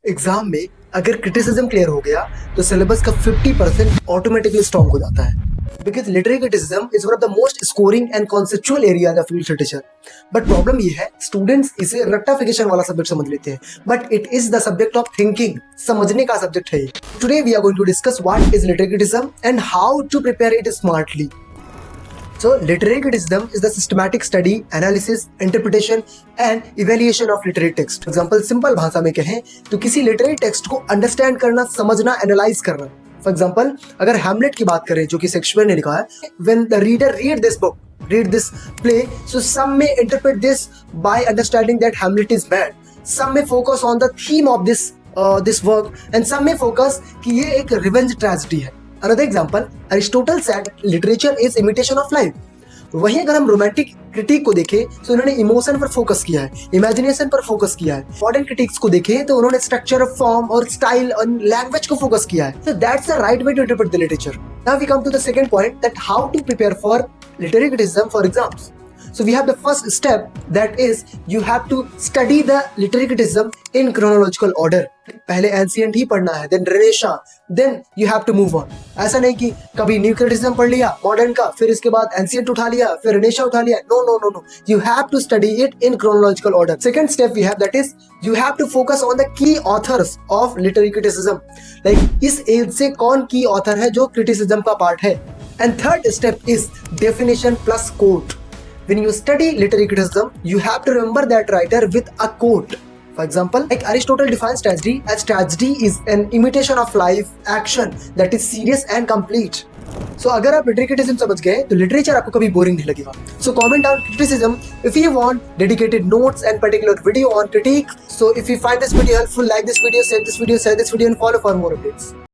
Exam में अगर criticism clear हो गया तो सिलेबस का 50% ऑटोमेटिकली स्ट्रॉन्ग हो जाता है because literary criticism is one of the most scoring and conceptual area of English literature. But problem ये है स्टूडेंट्स इसे रट्टाफिकेशन वाला सब्जेक्ट समझ लेते हैं, but it is the subject of thinking, समझने का सब्जेक्ट है। Today we are going to discuss what is literary criticism and how to prepare it smartly. So, literary criticism is the systematic study, analysis, interpretation and evaluation of literary text. For example, simple भाषा में कहें तो किसी literary text को understand करना, समझना, analyze करना। For example, अगर हैमलेट की बात करें जो कि शेक्सपियर ने लिखा है, when the reader read this book, read this play, so some may interpret this by understanding that Hamlet is bad. Some may focus on the theme of this work, and some may focus कि ये एक revenge tragedy है। Another example, Aristotle said literature is imitation of life. वहीं अगर हम romantic critic को देखें तो उन्होंने इमोशन पर फोकस किया है, इमेजिनेशन पर फोकस किया है। मॉडर्न क्रिटिक्स को देखें तो उन्होंने स्ट्रक्चर ऑफ फॉर्म और स्टाइल और लैंग्वेज को फोकस किया है। So that's the right way to interpret the literature. Now we come to the second point, that how to prepare for literary criticism for exams. So we have the first step, that is you have to study the literary criticism in chronological order. पहले ancient ही पढ़ना है, then Renaissance, then you have to move on. ऐसा नहीं कि कभी new criticism पढ़ लिया modern का, फिर इसके बाद एंशिएंट उठा लिया, फिर Renaissance उठा लिया। No, no, no, no. You have to study it in chronological order. Second step we have, that is you have to focus on the key authors of literary criticism. Like इस as से कौन की author है जो criticism का part है। And third step is definition plus quote. When you study literary criticism, you have to remember that writer with a quote. For example, like Aristotle defines tragedy as tragedy is an imitation of life action that is serious and complete. So अगर आप literary criticism समझ गए तो literature आपको कभी boring नहीं लगेगा। So comment on criticism if you want dedicated notes and particular video on critique. So if you find this video helpful, like this video, share this video and follow for more updates.